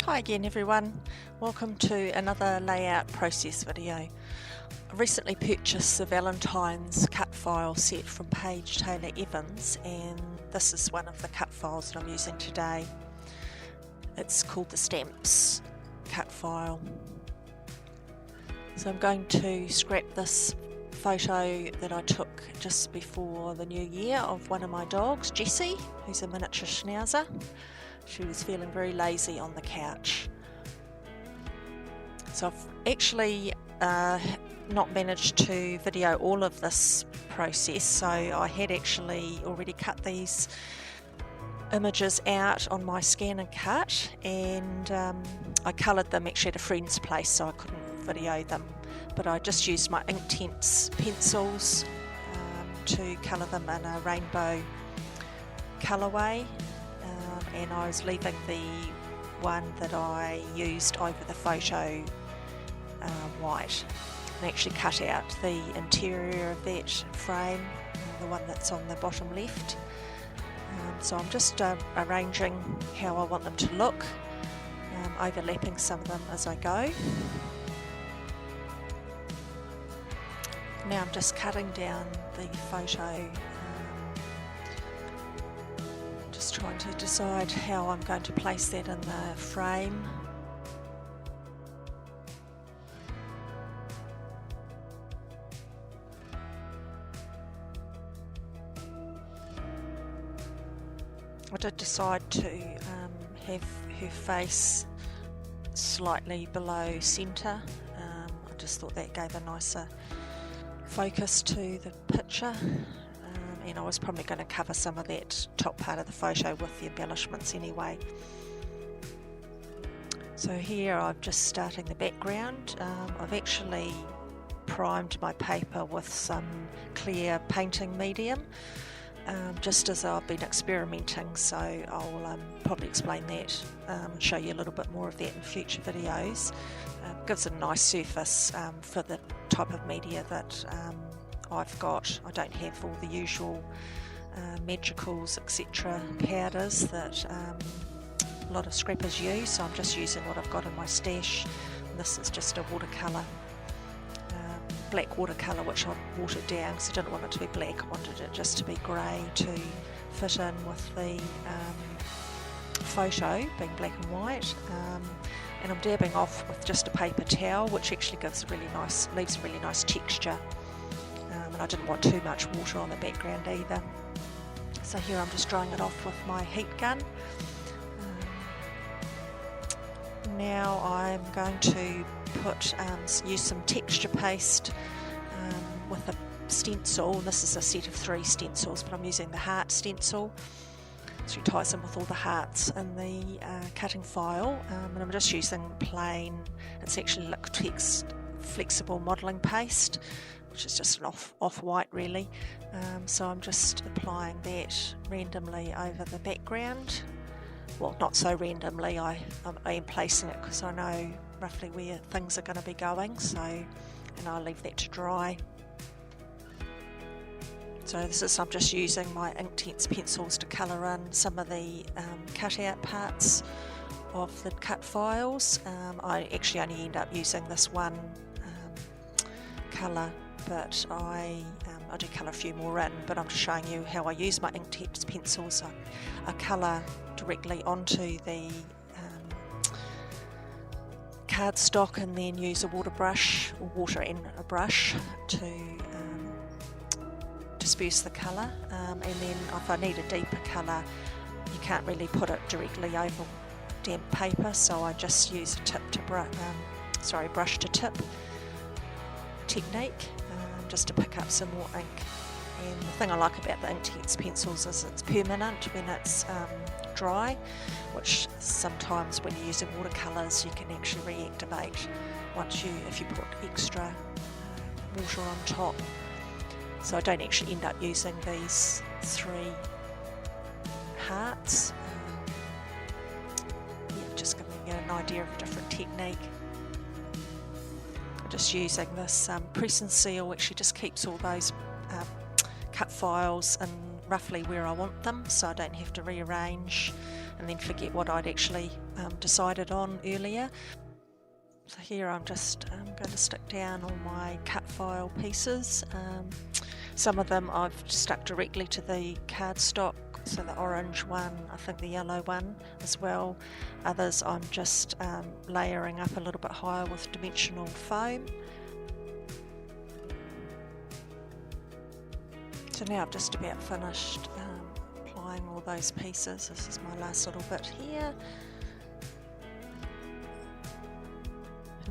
Hi again everyone, welcome to another layout process video. I recently purchased the Valentine's cut file set from Paige Taylor Evans, and this is one of the cut files that I'm using today. It's called the Stamps cut file. So I'm going to scrap this photo that I took just before the new year of one of my dogs, Jessie, who's a miniature schnauzer. She was feeling very lazy on the couch. So I've actually not managed to video all of this process, so I had actually already cut these images out on my scan and cut, and I coloured them actually at a friend's place, so I couldn't video them, but I just used my Inktense pencils to colour them in a rainbow colourway. And I was leaving the one that I used over the photo white, and actually cut out the interior of that frame, the one that's on the bottom left. So I'm just arranging how I want them to look, overlapping some of them as I go. Now I'm just cutting down the photo, just trying to decide how I'm going to place that in the frame. I did decide to have her face slightly below centre. I just thought that gave a nicer focus to the picture. And I was probably going to cover some of that top part of the photo with the embellishments anyway. So here I'm just starting the background. I've actually primed my paper with some clear painting medium, just as I've been experimenting, so I'll probably explain that, show you a little bit more of that in future videos. Gives a nice surface for the type of media that I've got. I don't have all the usual magicals, etc. powders that a lot of scrappers use, so I'm just using what I've got in my stash. And this is just a watercolour, black watercolour, which I've watered down because I didn't want it to be black. I wanted it just to be grey to fit in with the photo being black and white. And I'm dabbing off with just a paper towel, which actually gives leaves a really nice texture. And I didn't want too much water on the background either. So here I'm just drying it off with my heat gun. Now I'm going to use some texture paste with a stencil. This is a set of 3 stencils, but I'm using the heart stencil. So it ties in with all the hearts in the cutting file, and I'm just using plain, it's actually Liquitex flexible modelling paste, which is just an off-white really. So I'm just applying that randomly over the background. Well, not so randomly, I am placing it because I know roughly where things are going to be going, and I'll leave that to dry. So I'm just using my Inktense pencils to colour in some of the cut-out parts of the cut files. I actually only end up using this one colour, but I do colour a few more in, but I'm just showing you how I use my Inktense pencils. I colour directly onto the cardstock and then use a water and a brush to disperse the colour, and then if I need a deeper colour, you can't really put it directly over damp paper, so I just use a brush to tip technique, just to pick up some more ink. And the thing I like about the Inktense pencils is it's permanent when it's dry, which sometimes when you're using watercolours you can actually reactivate if you put extra water on top. So I don't actually end up using these 3 hearts. Just giving you an idea of a different technique. I'm just using this press and seal, which just keeps all those cut files in roughly where I want them, so I don't have to rearrange and then forget what I'd actually decided on earlier. So here I'm just going to stick down all my cut file pieces. Some of them I've stuck directly to the cardstock, so the orange one, I think the yellow one as well. Others I'm just layering up a little bit higher with dimensional foam. So now I've just about finished applying all those pieces. This is my last little bit here.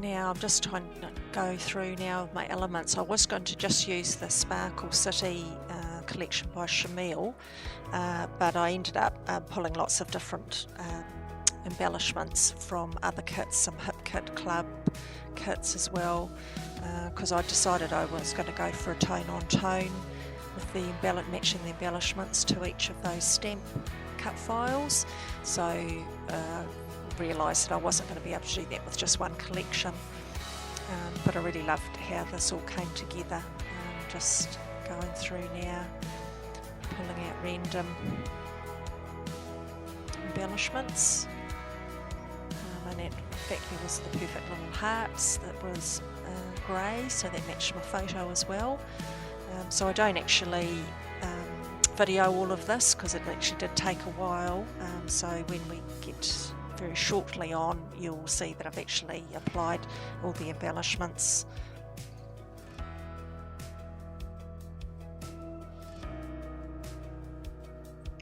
Now I'm just trying to go through now my elements. I was going to just use the Sparkle City collection by Shimelle, but I ended up pulling lots of different embellishments from other kits, some hip kit, club kits as well, because I decided I was going to go for a tone on tone with the matching the embellishments to each of those stamp cut files. So realised that I wasn't going to be able to do that with just one collection, but I really loved how this all came together. Just going through now, pulling out random embellishments, and in fact there was the perfect little hearts that was grey, so that matched my photo as well. So I don't actually video all of this because it actually did take a while, so when we get very shortly on, you'll see that I've actually applied all the embellishments.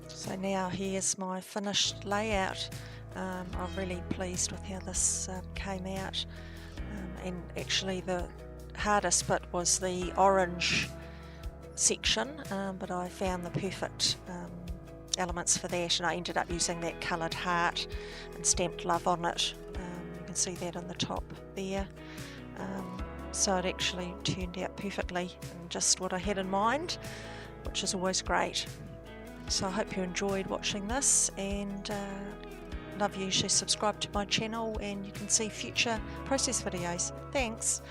So now here's my finished layout. I'm really pleased with how this came out, and actually the hardest bit was the orange section, but I found the perfect elements for that, and I ended up using that coloured heart and stamped love on it. You can see that on the top there. So it actually turned out perfectly and just what I had in mind, which is always great. So I hope you enjoyed watching this, and love you to subscribe to my channel and you can see future process videos. Thanks.